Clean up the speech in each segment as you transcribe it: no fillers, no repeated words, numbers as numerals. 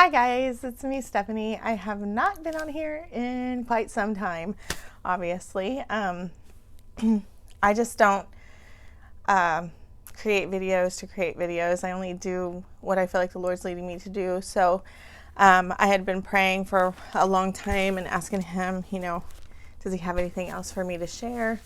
Hi guys, it's me, Stephanie. I have not been on here in quite some time, obviously. I just don't create videos to create videos. I only do what I feel like the Lord's leading me to do. So I had been praying for a long time and asking Him, does He have anything else for me to share?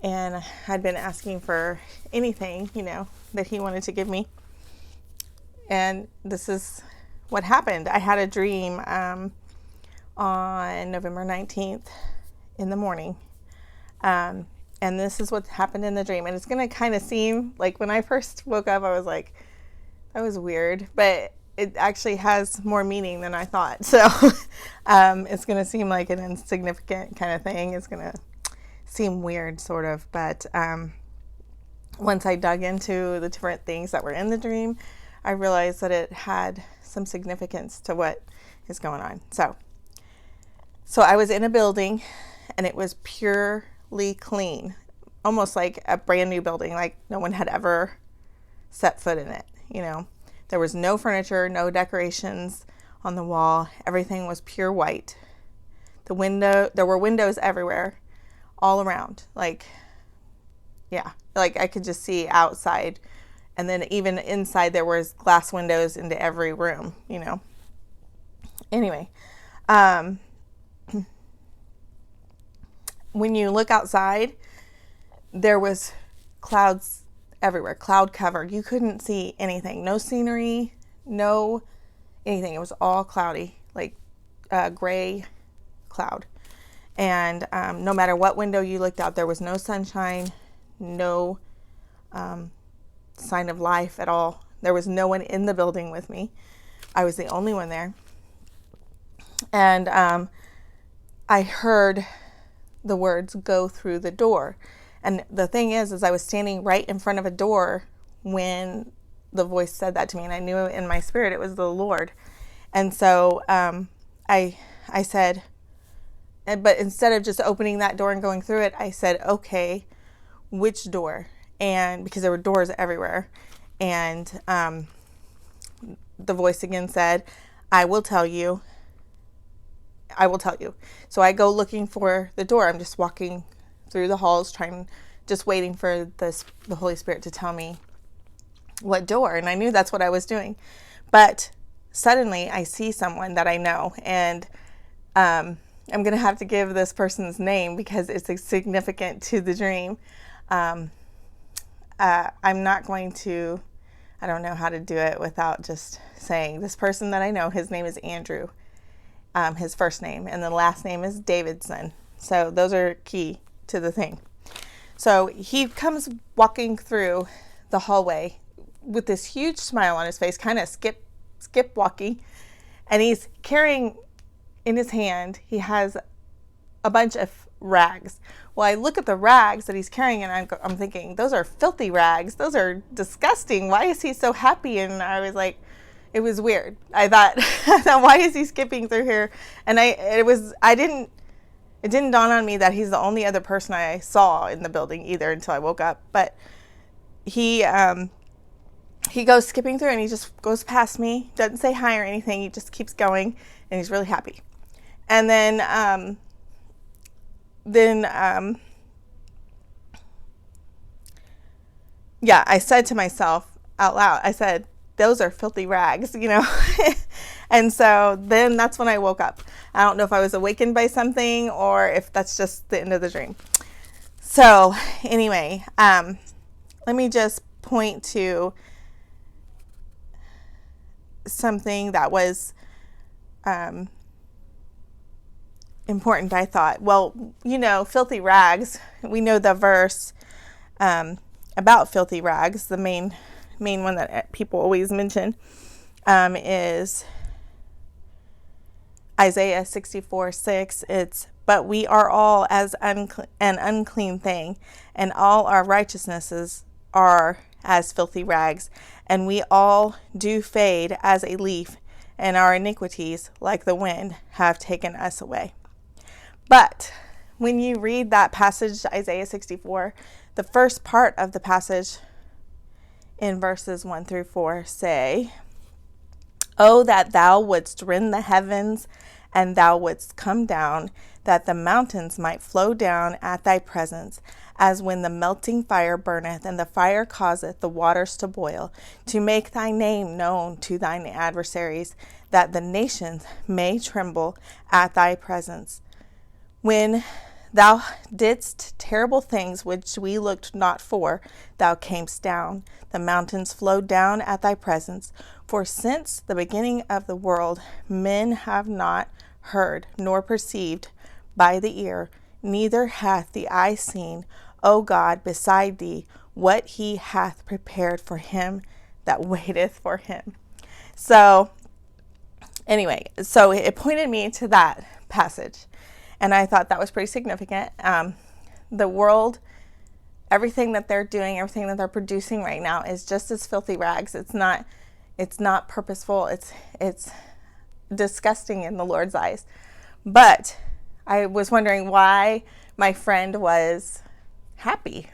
And I'd been asking for anything, that He wanted to give me. And this is what happened. I had a dream on November 19th in the morning. And this is what happened in the dream. And it's going to kind of seem like when I first woke up, I was like, that was weird. But it actually has more meaning than I thought. So it's going to seem like an insignificant kind of thing. It's going to seem weird, sort of. But once I dug into the different things that were in the dream, I realized that it had some significance to what is going on. So I was in a building and it was purely clean, almost like a brand new building, like no one had ever set foot in it. There was no furniture, no decorations on the wall. Everything was pure white. There were windows everywhere, all around. Like I could just see outside. And then even inside there was glass windows into every room, Anyway, when you look outside, there was clouds everywhere, cloud cover. You couldn't see anything, no scenery, no anything. It was all cloudy, like gray cloud. And no matter what window you looked out, there was no sunshine, no sign of life at all. There was no one in the building with me. I was the only one there. And I heard the words, "Go through the door." And the thing is I was standing right in front of a door when the voice said that to me, and I knew in my spirit it was the Lord. And so I said, but instead of just opening that door and going through it, I said, okay, which door? And because there were doors everywhere. And the voice again said, I will tell you. So I go looking for the door. I'm just walking through the halls, just waiting for the Holy Spirit to tell me what door. And I knew that's what I was doing. But suddenly I see someone that I know. And I'm going to have to give this person's name because it's significant to the dream. I'm not going to, I don't know how to do it without just saying this person that I know, his name is Andrew, his first name, and the last name is Davidson. So those are key to the thing. So he comes walking through the hallway with this huge smile on his face, kind of skip walking, and he's carrying in his hand, he has a bunch of rags. Well, I look at the rags that he's carrying and I'm thinking, those are filthy rags. Those are disgusting. Why is he so happy? And I was like, it was weird. I thought, why is he skipping through here? And it didn't dawn on me that he's the only other person I saw in the building either until I woke up. But he goes skipping through and he just goes past me, doesn't say hi or anything. He just keeps going and he's really happy. And then I said to myself out loud, I said, those are filthy rags, And so then that's when I woke up. I don't know if I was awakened by something or if that's just the end of the dream. So anyway, let me just point to something that was important, I thought. Well, filthy rags. We know the verse about filthy rags. The main one that people always mention is Isaiah 64:6. It's, but we are all as an unclean thing, and all our righteousnesses are as filthy rags, and we all do fade as a leaf, and our iniquities, like the wind, have taken us away. But when you read that passage, Isaiah 64, the first part of the passage in verses 1 through 4 say, Oh, that thou wouldst rend the heavens, and thou wouldst come down, that the mountains might flow down at thy presence, as when the melting fire burneth, and the fire causeth the waters to boil, to make thy name known to thine adversaries, that the nations may tremble at thy presence. When thou didst terrible things which we looked not for, thou camest down. The mountains flowed down at thy presence. For since the beginning of the world, men have not heard, nor perceived by the ear, neither hath the eye seen, O God, beside thee, what he hath prepared for him that waiteth for him. So, anyway, so it pointed me to that passage. And I thought that was pretty significant. The world, everything that they're doing, everything that they're producing right now is just as filthy rags. It's not purposeful. It's disgusting in the Lord's eyes. But I was wondering why my friend was happy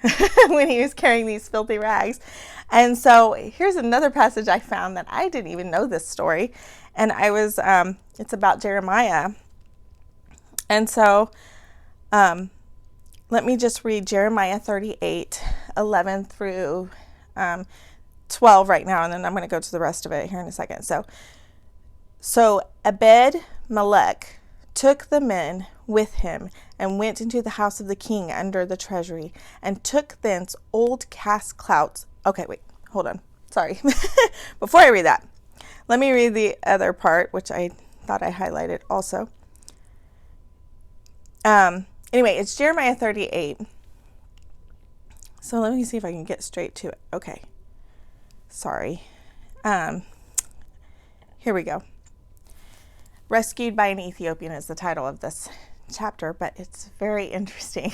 when he was carrying these filthy rags. And so here's another passage I found that I didn't even know this story. And it's about Jeremiah. And so let me just read Jeremiah 38, 11 through 12 right now, and then I'm going to go to the rest of it here in a second. So Ebed-Melech took the men with him and went into the house of the king under the treasury, and took thence old cast clouts. Okay, wait, hold on. Sorry. Before I read that, let me read the other part, which I thought I highlighted also. Anyway, it's Jeremiah 38. So let me see if I can get straight to it. Okay. Sorry. Here we go. Rescued by an Ethiopian is the title of this chapter, but it's very interesting.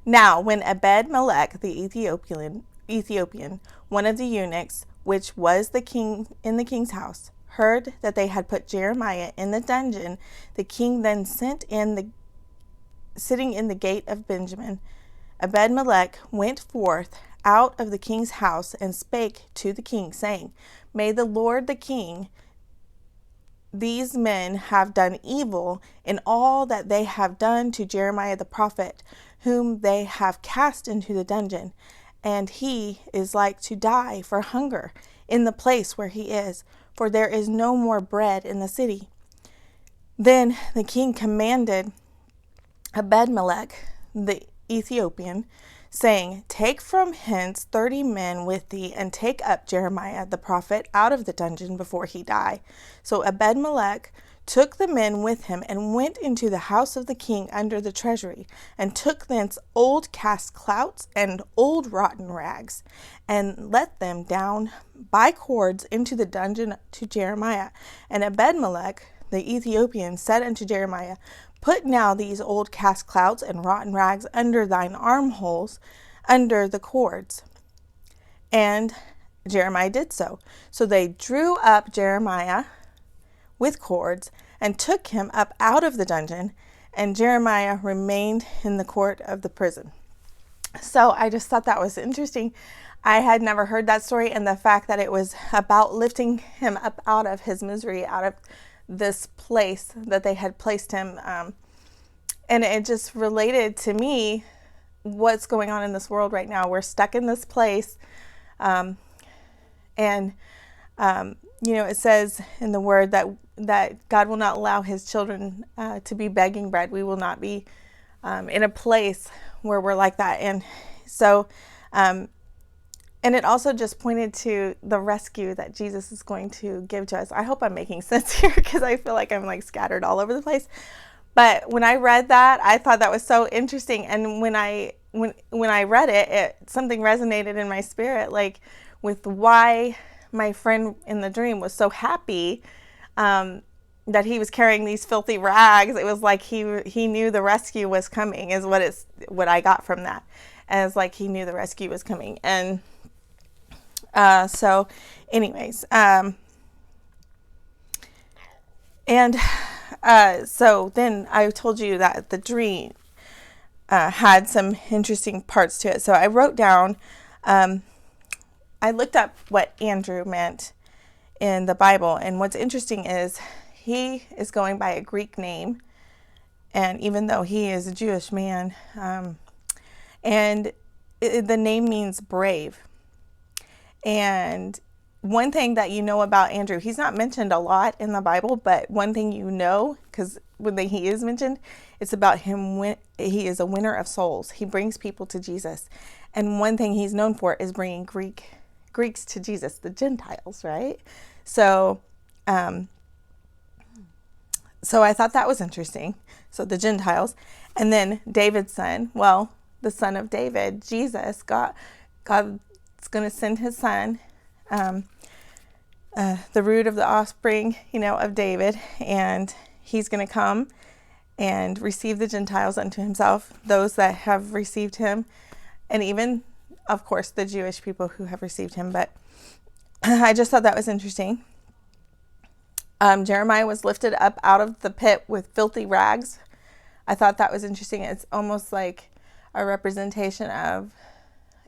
Now, when Ebed-Melech, the Ethiopian, one of the eunuchs, which was the king in the king's house, heard that they had put Jeremiah in the dungeon, the king then sitting in the gate of Benjamin, Ebed-Melech went forth out of the king's house and spake to the king, saying, May the Lord the king, these men have done evil in all that they have done to Jeremiah the prophet, whom they have cast into the dungeon, and he is like to die for hunger in the place where he is, for there is no more bread in the city. Then the king commanded Ebed-Melech, the Ethiopian, saying, Take from hence 30 men with thee, and take up Jeremiah the prophet out of the dungeon before he die. So Ebed-Melech took the men with him, and went into the house of the king under the treasury, and took thence old cast clouts and old rotten rags, and let them down by cords into the dungeon to Jeremiah. And Ebed-Melech the Ethiopian said unto Jeremiah, Put now these old cast clouts and rotten rags under thine armholes, under the cords. And Jeremiah did so. So they drew up Jeremiah with cords, and took him up out of the dungeon, and Jeremiah remained in the court of the prison. So I just thought that was interesting. I had never heard that story, and the fact that it was about lifting him up out of his misery, out of this place that they had placed him. And it just related to me what's going on in this world right now. We're stuck in this place. It says in the word that God will not allow his children to be begging bread. We will not be in a place where we're like that. And so, and it also just pointed to the rescue that Jesus is going to give to us. I hope I'm making sense here, because I feel like I'm like scattered all over the place. But when I read that, I thought that was so interesting. And when I read it, something resonated in my spirit, like with why my friend in the dream was so happy that he was carrying these filthy rags. It was like he knew the rescue was coming, is what I got from that. As like he knew the rescue was coming. And so anyways, so then I told you that the dream had some interesting parts to it. So I wrote down, I looked up what Andrew meant in the Bible. And what's interesting is he is going by a Greek name, and even though he is a Jewish man, and the name means brave. And one thing that you know about Andrew, he's not mentioned a lot in the Bible, but one thing you know, because when he is mentioned, it's about him when he is a winner of souls. He brings people to Jesus. And one thing he's known for is bringing Greeks to Jesus, the Gentiles, right? So I thought that was interesting. So the Gentiles. And then David's son, well, the son of David, Jesus, God's going to send his son, the root of the offspring, of David, and he's going to come and receive the Gentiles unto himself, those that have received him, and even, of course, the Jewish people who have received him. But I just thought that was interesting. Jeremiah was lifted up out of the pit with filthy rags. I thought that was interesting. It's almost like a representation of,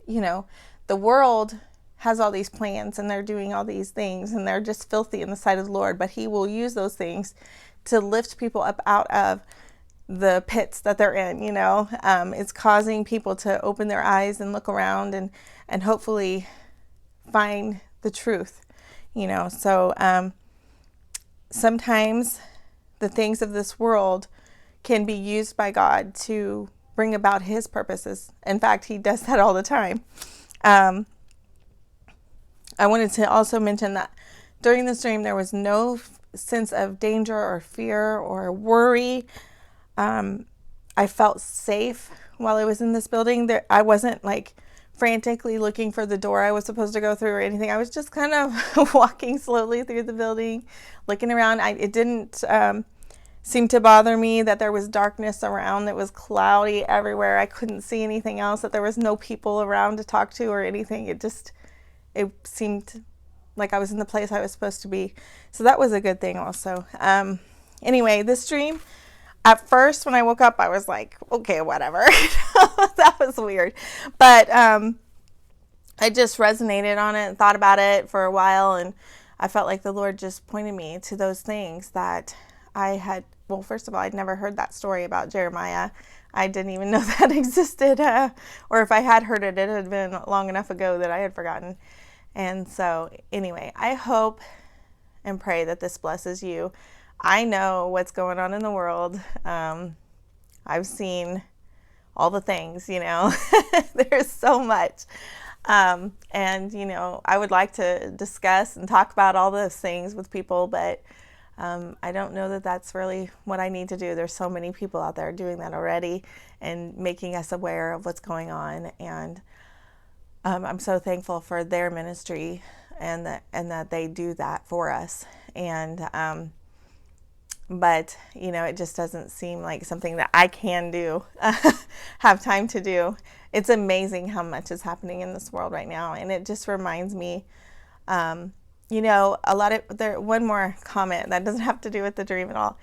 the world has all these plans and they're doing all these things and they're just filthy in the sight of the Lord, but he will use those things to lift people up out of the pits that they're in. It's causing people to open their eyes and look around and hopefully find the truth, so sometimes the things of this world can be used by God to bring about his purposes. In fact, he does that all the time. I wanted to also mention that during this dream, there was no sense of danger or fear or worry. I felt safe while I was in this building. I wasn't like frantically looking for the door I was supposed to go through or anything. I was just kind of walking slowly through the building, looking around. It didn't seem to bother me that there was darkness around. It was cloudy everywhere. I couldn't see anything else, that there was no people around to talk to or anything. It seemed like I was in the place I was supposed to be. So that was a good thing also. Anyway, this dream, at first when I woke up, I was like, okay, whatever. That was weird. But I just resonated on it and thought about it for a while. And I felt like the Lord just pointed me to those things that I had. Well, first of all, I'd never heard that story about Jeremiah. I didn't even know that existed. Or if I had heard it, it had been long enough ago that I had forgotten. And so anyway, I hope and pray that this blesses you. I know what's going on in the world. I've seen all the things, there's so much. And, I would like to discuss and talk about all those things with people, but I don't know that that's really what I need to do. There's so many people out there doing that already and making us aware of what's going on. And I'm so thankful for their ministry and that they do that for us. And but it just doesn't seem like something that I can do, have time to do. It's amazing how much is happening in this world right now, and it just reminds me, one more comment that doesn't have to do with the dream at all.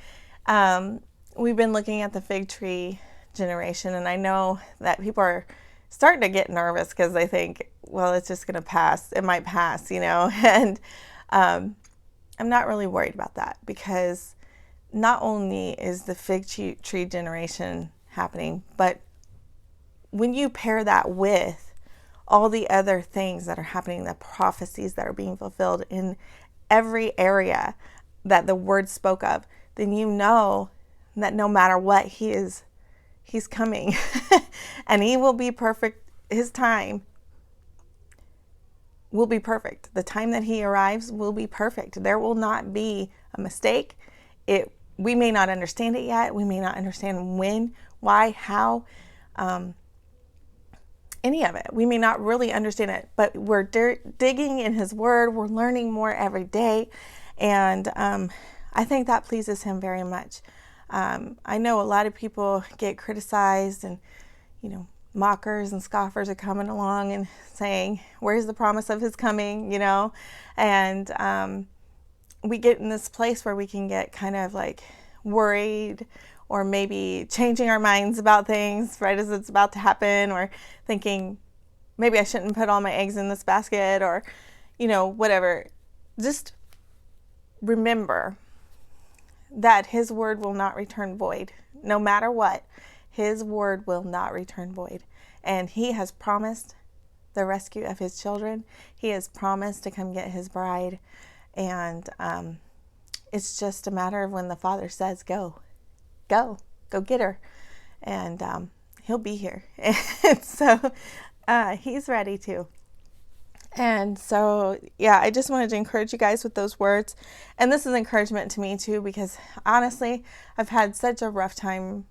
We've been looking at the fig tree generation, and I know that people are starting to get nervous because they think, well, it's just going to pass. It might pass, and I'm not really worried about that, because not only is the fig tree generation happening, but when you pair that with all the other things that are happening, the prophecies that are being fulfilled in every area that the word spoke of, then you know that no matter what, he's coming and he will be perfect. His time will be perfect. The time that he arrives will be perfect. There will not be a mistake. We may not understand it yet. We may not understand when, why, how, any of it. We may not really understand it, but we're digging in his word. We're learning more every day. And I think that pleases him very much. I know a lot of people get criticized, and, mockers and scoffers are coming along and saying, where's the promise of his coming, and we get in this place where we can get kind of like worried, or maybe changing our minds about things right as it's about to happen, or thinking maybe I shouldn't put all my eggs in this basket, or, whatever. Just remember that his word will not return void. No matter what, his word will not return void. And he has promised the rescue of his children. He has promised to come get his bride. And it's just a matter of when the Father says, go get her. And he'll be here. And so he's ready to. And so, yeah, I just wanted to encourage you guys with those words. And this is encouragement to me too, because honestly, I've had such a rough time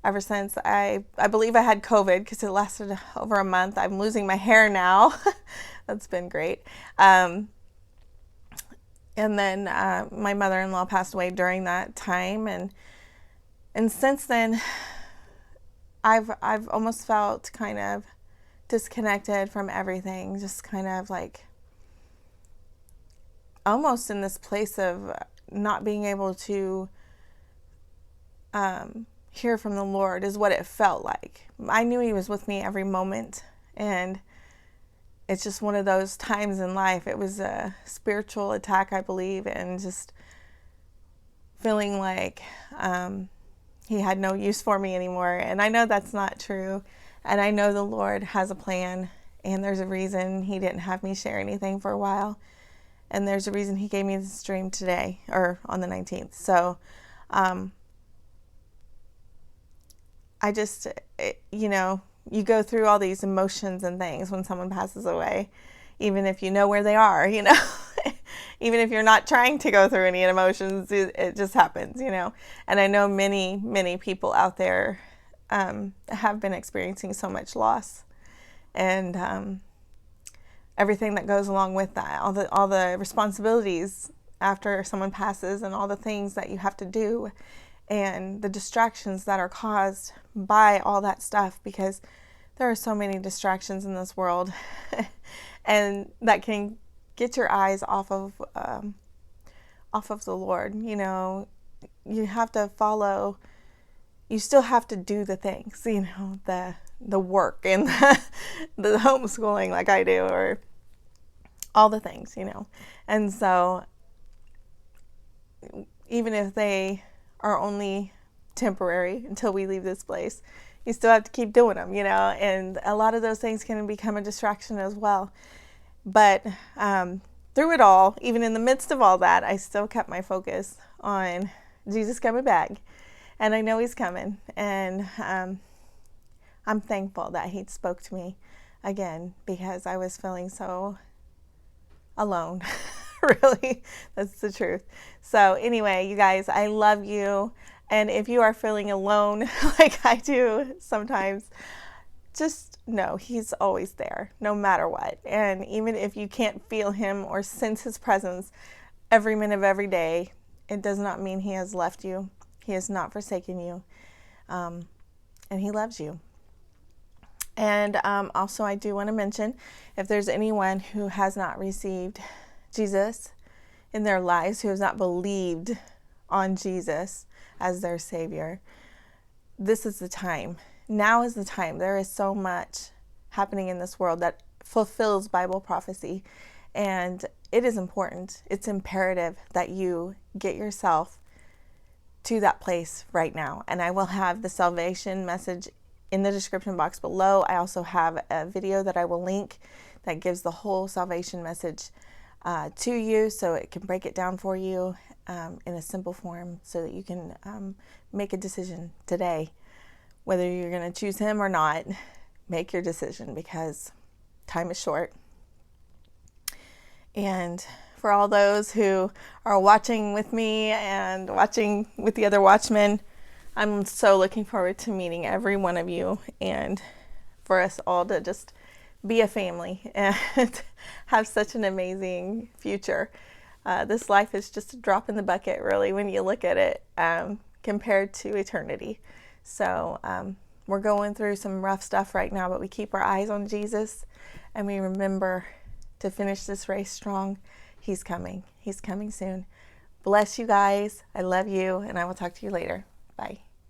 ever since I believe I had COVID, because it lasted over a month. I'm losing my hair now. That's been great. And then my mother-in-law passed away during that time. And since then, I've almost felt kind of disconnected from everything, just kind of like almost in this place of not being able to hear from the Lord is what it felt like. I knew he was with me every moment, and it's just one of those times in life. It was a spiritual attack, I believe, and just feeling like he had no use for me anymore. And I know that's not true. And I know the Lord has a plan, and there's a reason he didn't have me share anything for a while. And there's a reason he gave me this dream today, or on the 19th. So, I just, you go through all these emotions and things when someone passes away, even if you know where they are, even if you're not trying to go through any emotions, it just happens, And I know many, many people out there have been experiencing so much loss, and everything that goes along with that, all the responsibilities after someone passes, and all the things that you have to do, and the distractions that are caused by all that stuff, because there are so many distractions in this world, and that can get your eyes off of the Lord. You have to follow. You still have to do the things, the work and the homeschooling like I do, or all the things, And so even if they are only temporary until we leave this place, you still have to keep doing them, And a lot of those things can become a distraction as well. But through it all, even in the midst of all that, I still kept my focus on Jesus coming back. And I know he's coming, and I'm thankful that he spoke to me again, because I was feeling so alone. Really, that's the truth. So anyway, you guys, I love you. And if you are feeling alone like I do sometimes, just know he's always there, no matter what. And even if you can't feel him or sense his presence every minute of every day, it does not mean he has left you. He has not forsaken you, and he loves you. And also, I do want to mention, if there's anyone who has not received Jesus in their lives, who has not believed on Jesus as their Savior, this is the time. Now is the time. There is so much happening in this world that fulfills Bible prophecy, and it is important. It's imperative that you get yourself to that place right now. And I will have the salvation message in the description box below. I also have a video that I will link that gives the whole salvation message to you, so it can break it down for you in a simple form, so that you can make a decision today, whether you're going to choose him or not. Make your decision, because time is short. And for all those who are watching with me and watching with the other watchmen, I'm so looking forward to meeting every one of you, and for us all to just be a family and have such an amazing future. This life is just a drop in the bucket, really, when you look at it, compared to eternity. So we're going through some rough stuff right now, but we keep our eyes on Jesus, and we remember to finish this race strong. He's coming. He's coming soon. Bless you guys. I love you, and I will talk to you later. Bye.